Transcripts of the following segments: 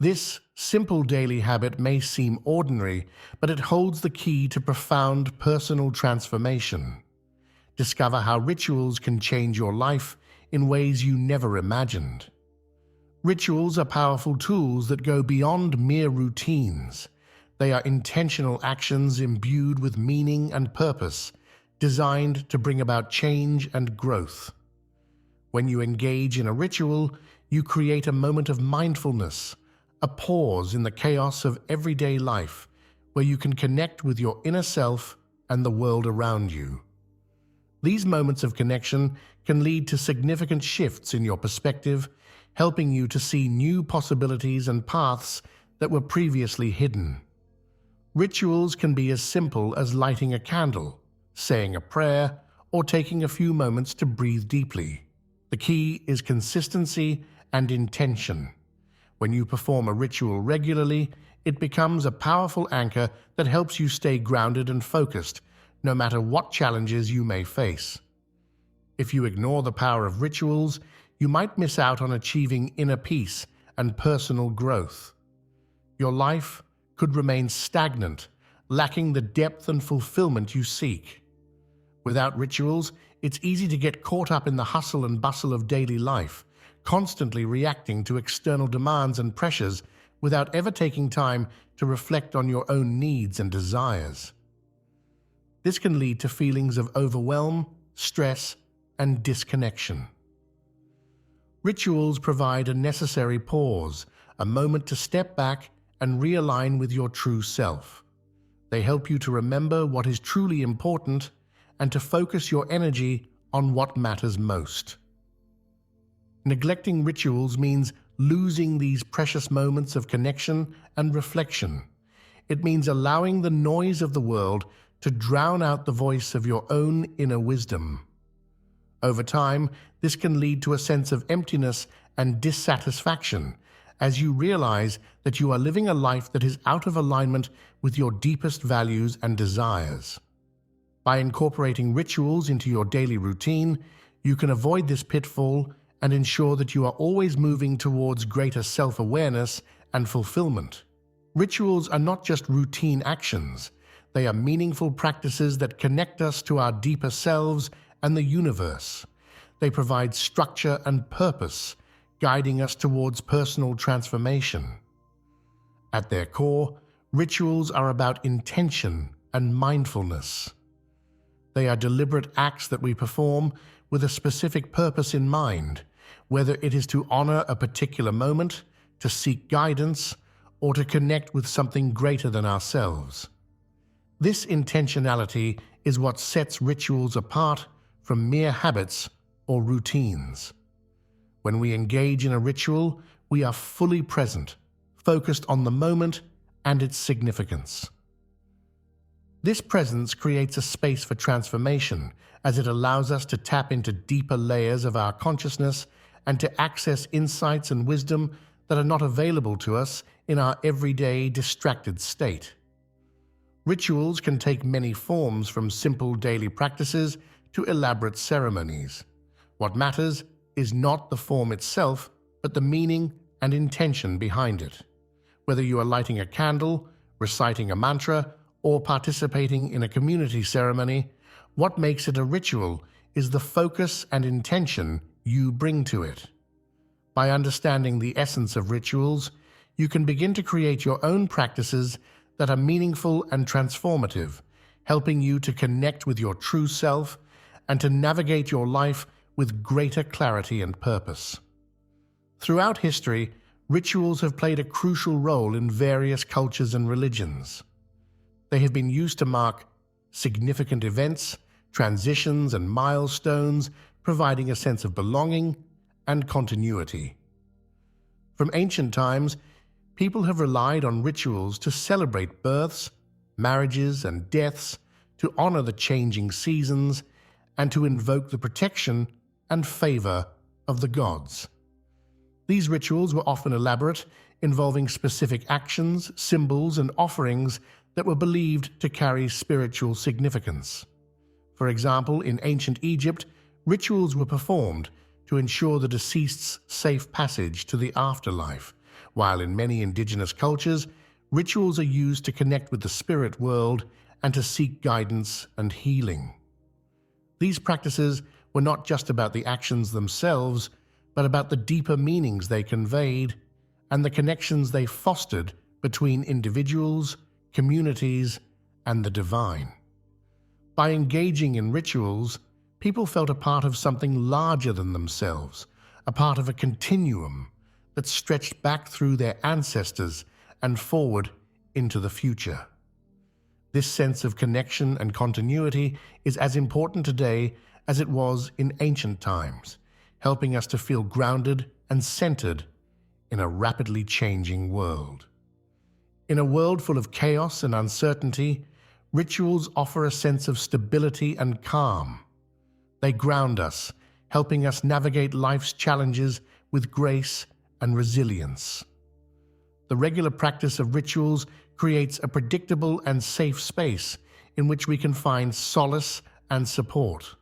This simple daily habit may seem ordinary, but it holds the key to profound personal transformation. Discover how rituals can change your life in ways you never imagined. Rituals are powerful tools that go beyond mere routines. They are intentional actions imbued with meaning and purpose, designed to bring about change and growth. When you engage in a ritual, you create a moment of mindfulness, a pause in the chaos of everyday life, where you can connect with your inner self and the world around you. These moments of connection can lead to significant shifts in your perspective, helping you to see new possibilities and paths that were previously hidden. Rituals can be as simple as lighting a candle, saying a prayer, or taking a few moments to breathe deeply. The key is consistency and intention. When you perform a ritual regularly, it becomes a powerful anchor that helps you stay grounded and focused, no matter what challenges you may face. If you ignore the power of rituals, you might miss out on achieving inner peace and personal growth. Your life could remain stagnant, lacking the depth and fulfillment you seek. Without rituals, it's easy to get caught up in the hustle and bustle of daily life, constantly reacting to external demands and pressures without ever taking time to reflect on your own needs and desires. This can lead to feelings of overwhelm, stress, and disconnection. Rituals provide a necessary pause, a moment to step back and realign with your true self. They help you to remember what is truly important and to focus your energy on what matters most. Neglecting rituals means losing these precious moments of connection and reflection. It means allowing the noise of the world to drown out the voice of your own inner wisdom. Over time, this can lead to a sense of emptiness and dissatisfaction as you realize that you are living a life that is out of alignment with your deepest values and desires. By incorporating rituals into your daily routine, you can avoid this pitfall and ensure that you are always moving towards greater self-awareness and fulfillment. Rituals are not just routine actions. They are meaningful practices that connect us to our deeper selves and the universe. They provide structure and purpose, guiding us towards personal transformation. At their core, rituals are about intention and mindfulness. They are deliberate acts that we perform with a specific purpose in mind, whether it is to honor a particular moment, to seek guidance, or to connect with something greater than ourselves. This intentionality is what sets rituals apart from mere habits or routines. When we engage in a ritual, we are fully present, focused on the moment and its significance. This presence creates a space for transformation, as it allows us to tap into deeper layers of our consciousness and to access insights and wisdom that are not available to us in our everyday distracted state. Rituals can take many forms, from simple daily practices to elaborate ceremonies. What matters is not the form itself, but the meaning and intention behind it. Whether you are lighting a candle, reciting a mantra, or participating in a community ceremony, what makes it a ritual is the focus and intention you bring to it. By understanding the essence of rituals, you can begin to create your own practices that are meaningful and transformative, helping you to connect with your true self and to navigate your life with greater clarity and purpose. Throughout history, rituals have played a crucial role in various cultures and religions. They have been used to mark significant events, transitions, and milestones, providing a sense of belonging and continuity. From ancient times, people have relied on rituals to celebrate births, marriages, and deaths, to honor the changing seasons, and to invoke the protection and favor of the gods. These rituals were often elaborate, involving specific actions, symbols, and offerings that were believed to carry spiritual significance. For example, in ancient Egypt, rituals were performed to ensure the deceased's safe passage to the afterlife, while in many indigenous cultures, rituals are used to connect with the spirit world and to seek guidance and healing. These practices were not just about the actions themselves, but about the deeper meanings they conveyed and the connections they fostered between individuals, communities, and the divine. By engaging in rituals, people felt a part of something larger than themselves, a part of a continuum that stretched back through their ancestors and forward into the future. This sense of connection and continuity is as important today as it was in ancient times, helping us to feel grounded and centered in a rapidly changing world. In a world full of chaos and uncertainty, rituals offer a sense of stability and calm. They ground us, helping us navigate life's challenges with grace and resilience. The regular practice of rituals creates a predictable and safe space in which we can find solace and support.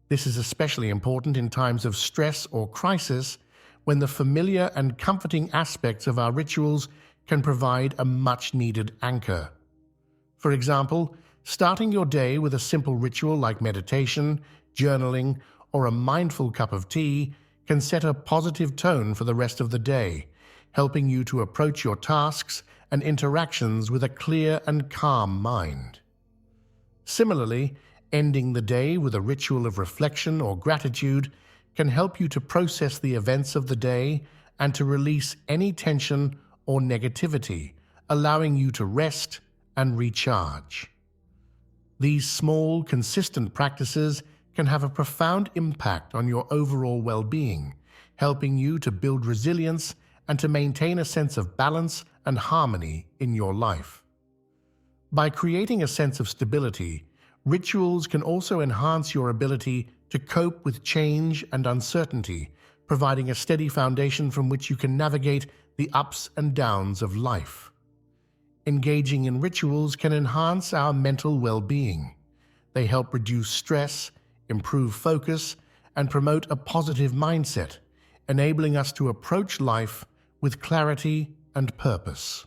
This is especially important in times of stress or crisis, when the familiar and comforting aspects of our rituals can provide a much-needed anchor. For example, starting your day with a simple ritual like meditation, journaling, or a mindful cup of tea can set a positive tone for the rest of the day, helping you to approach your tasks and interactions with a clear and calm mind. Similarly, ending the day with a ritual of reflection or gratitude can help you to process the events of the day and to release any tension or negativity, allowing you to rest and recharge. These small, consistent practices can have a profound impact on your overall well-being, helping you to build resilience and to maintain a sense of balance and harmony in your life. By creating a sense of stability, rituals can also enhance your ability to cope with change and uncertainty, providing a steady foundation from which you can navigate the ups and downs of life. Engaging in rituals can enhance our mental well-being. They help reduce stress, improve focus, and promote a positive mindset, enabling us to approach life with clarity and purpose.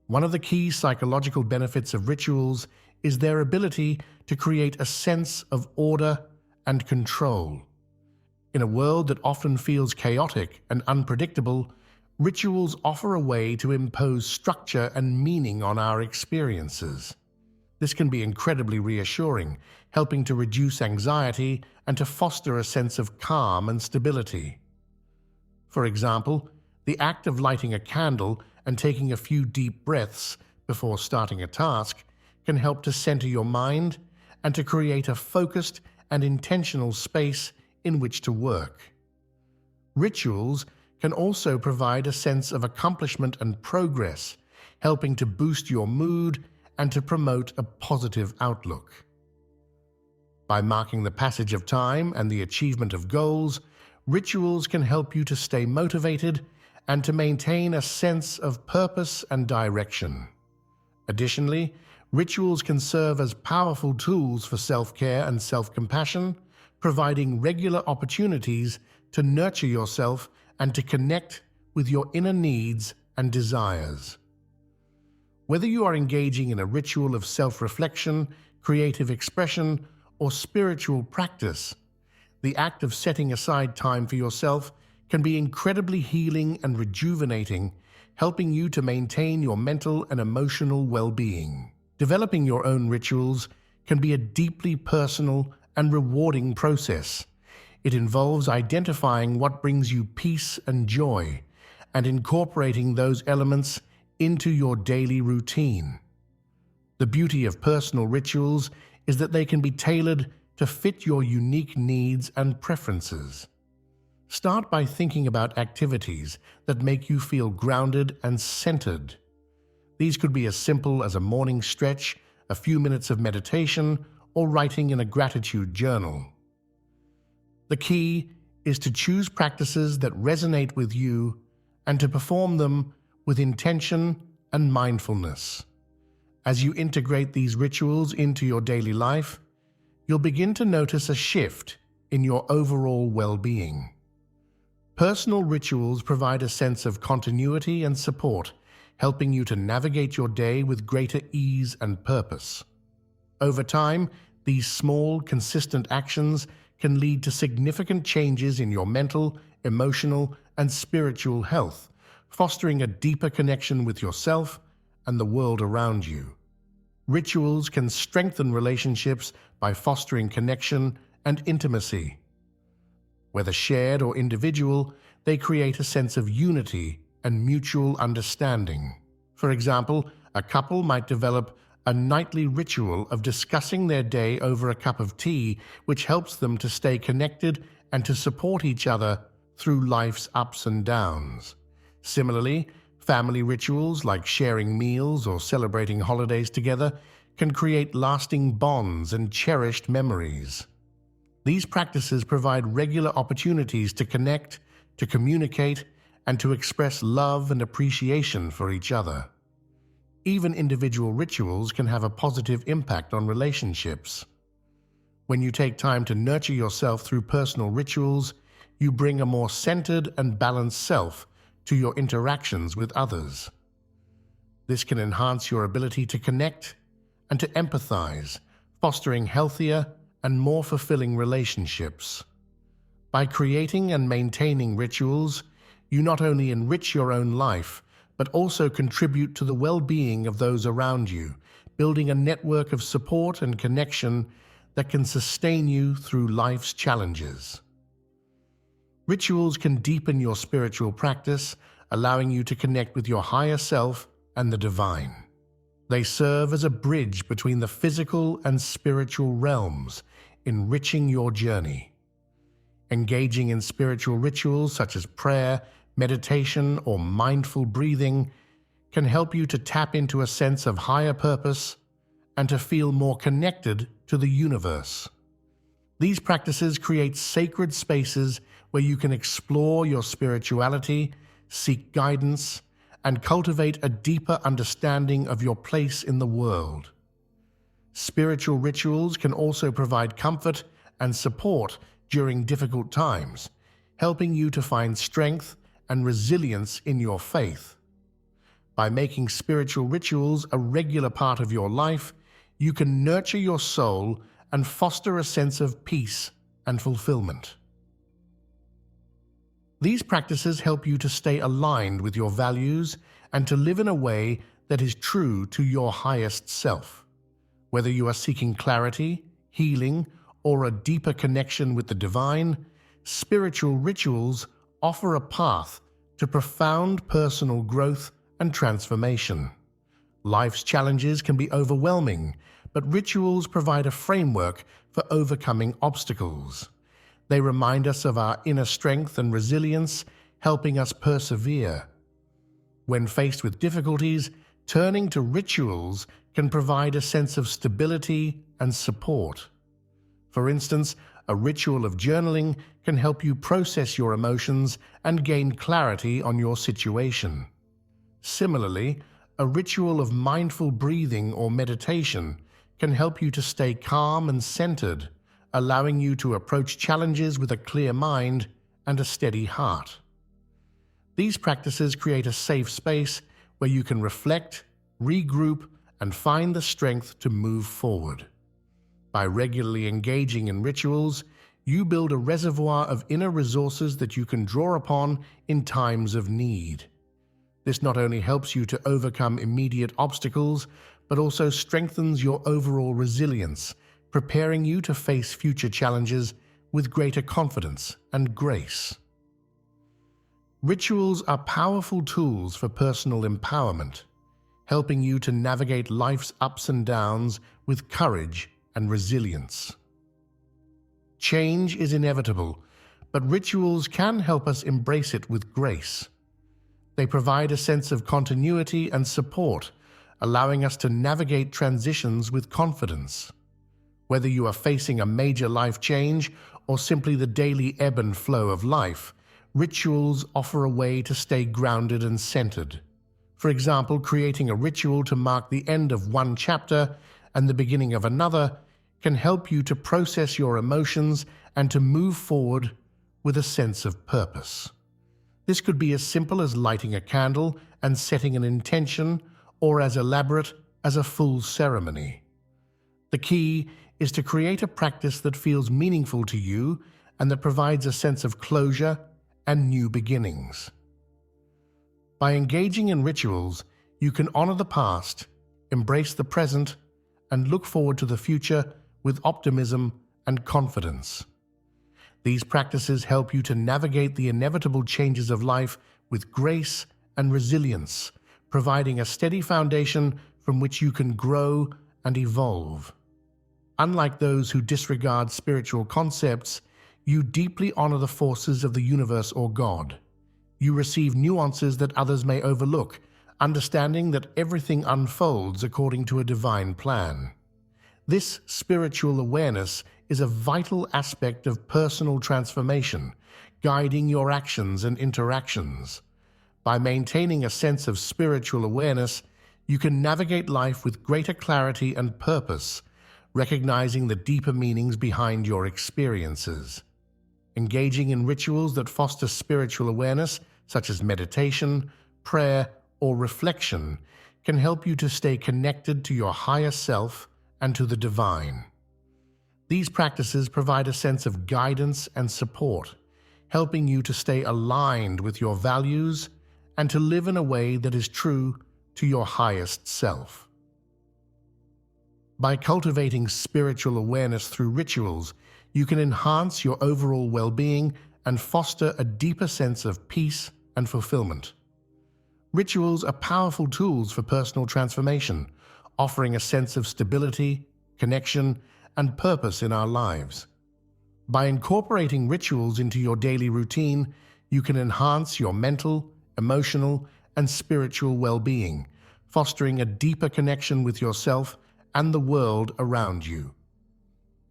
One of the key psychological benefits of rituals is their ability to create a sense of order and control. In a world that often feels chaotic and unpredictable, rituals offer a way to impose structure and meaning on our experiences. This can be incredibly reassuring, helping to reduce anxiety and to foster a sense of calm and stability. For example, the act of lighting a candle and taking a few deep breaths before starting a task can help to center your mind and to create a focused and intentional space in which to work. Rituals can also provide a sense of accomplishment and progress, helping to boost your mood and to promote a positive outlook. By marking the passage of time and the achievement of goals, rituals can help you to stay motivated and to maintain a sense of purpose and direction. Additionally, rituals can serve as powerful tools for self-care and self-compassion, providing regular opportunities to nurture yourself and to connect with your inner needs and desires. Whether you are engaging in a ritual of self-reflection, creative expression, or spiritual practice, the act of setting aside time for yourself can be incredibly healing and rejuvenating, helping you to maintain your mental and emotional well-being. Developing your own rituals can be a deeply personal and rewarding process. It involves identifying what brings you peace and joy and incorporating those elements into your daily routine. The beauty of personal rituals is that they can be tailored to fit your unique needs and preferences. Start by thinking about activities that make you feel grounded and centered. These could be as simple as a morning stretch, a few minutes of meditation, or writing in a gratitude journal. The key is to choose practices that resonate with you and to perform them with intention and mindfulness. As you integrate these rituals into your daily life, you'll begin to notice a shift in your overall well-being. Personal rituals provide a sense of continuity and support, helping you to navigate your day with greater ease and purpose. Over time, these small, consistent actions can lead to significant changes in your mental, emotional, and spiritual health, fostering a deeper connection with yourself and the world around you. Rituals can strengthen relationships by fostering connection and intimacy. Whether shared or individual, they create a sense of unity and mutual understanding. For example, a couple might develop a nightly ritual of discussing their day over a cup of tea, which helps them to stay connected and to support each other through life's ups and downs. Similarly, family rituals like sharing meals or celebrating holidays together can create lasting bonds and cherished memories. These practices provide regular opportunities to connect, to communicate, and to express love and appreciation for each other. Even individual rituals can have a positive impact on relationships. When you take time to nurture yourself through personal rituals, you bring a more centered and balanced self to your interactions with others. This can enhance your ability to connect and to empathize, fostering healthier and more fulfilling relationships. By creating and maintaining rituals, you not only enrich your own life, but also contribute to the well-being of those around you, building a network of support and connection that can sustain you through life's challenges. Rituals can deepen your spiritual practice, allowing you to connect with your higher self and the divine. They serve as a bridge between the physical and spiritual realms, enriching your journey. Engaging in spiritual rituals such as prayer, meditation, or mindful breathing can help you to tap into a sense of higher purpose and to feel more connected to the universe. These practices create sacred spaces where you can explore your spirituality, seek guidance, and cultivate a deeper understanding of your place in the world. Spiritual rituals can also provide comfort and support during difficult times, helping you to find strength and resilience in your faith. By making spiritual rituals a regular part of your life, you can nurture your soul and foster a sense of peace and fulfillment. These practices help you to stay aligned with your values and to live in a way that is true to your highest self. Whether you are seeking clarity, healing, or a deeper connection with the divine, spiritual rituals offer a path to profound personal growth and transformation. Life's challenges can be overwhelming, but rituals provide a framework for overcoming obstacles. They remind us of our inner strength and resilience, helping us persevere. When faced with difficulties, turning to rituals can provide a sense of stability and support. For instance, a ritual of journaling can help you process your emotions and gain clarity on your situation. Similarly, a ritual of mindful breathing or meditation can help you to stay calm and centered, allowing you to approach challenges with a clear mind and a steady heart. These practices create a safe space where you can reflect, regroup, and find the strength to move forward. By regularly engaging in rituals, you build a reservoir of inner resources that you can draw upon in times of need. This not only helps you to overcome immediate obstacles, but also strengthens your overall resilience, preparing you to face future challenges with greater confidence and grace. Rituals are powerful tools for personal empowerment, helping you to navigate life's ups and downs with courage and resilience. Change is inevitable, but rituals can help us embrace it with grace. They provide a sense of continuity and support, allowing us to navigate transitions with confidence. Whether you are facing a major life change or simply the daily ebb and flow of life, rituals offer a way to stay grounded and centered. For example, creating a ritual to mark the end of one chapter and the beginning of another can help you to process your emotions and to move forward with a sense of purpose. This could be as simple as lighting a candle and setting an intention, or as elaborate as a full ceremony. The key is to create a practice that feels meaningful to you and that provides a sense of closure and new beginnings. By engaging in rituals, you can honor the past, embrace the present, and look forward to the future with optimism and confidence. These practices help you to navigate the inevitable changes of life with grace and resilience, providing a steady foundation from which you can grow and evolve. Unlike those who disregard spiritual concepts, you deeply honor the forces of the universe or God. You receive nuances that others may overlook, understanding that everything unfolds according to a divine plan. This spiritual awareness is a vital aspect of personal transformation, guiding your actions and interactions. By maintaining a sense of spiritual awareness, you can navigate life with greater clarity and purpose, recognizing the deeper meanings behind your experiences. Engaging in rituals that foster spiritual awareness, such as meditation, prayer, or reflection, can help you to stay connected to your higher self and to the divine. These practices provide a sense of guidance and support, helping you to stay aligned with your values and to live in a way that is true to your highest self. By cultivating spiritual awareness through rituals, you can enhance your overall well-being and foster a deeper sense of peace and fulfillment. Rituals are powerful tools for personal transformation, offering a sense of stability, connection, and purpose in our lives. By incorporating rituals into your daily routine, you can enhance your mental, emotional, and spiritual well-being, fostering a deeper connection with yourself and the world around you.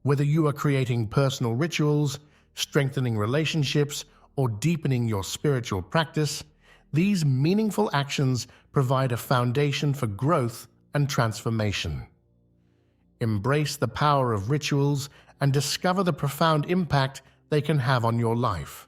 Whether you are creating personal rituals, strengthening relationships, or deepening your spiritual practice, these meaningful actions provide a foundation for growth and transformation. Embrace the power of rituals and discover the profound impact they can have on your life.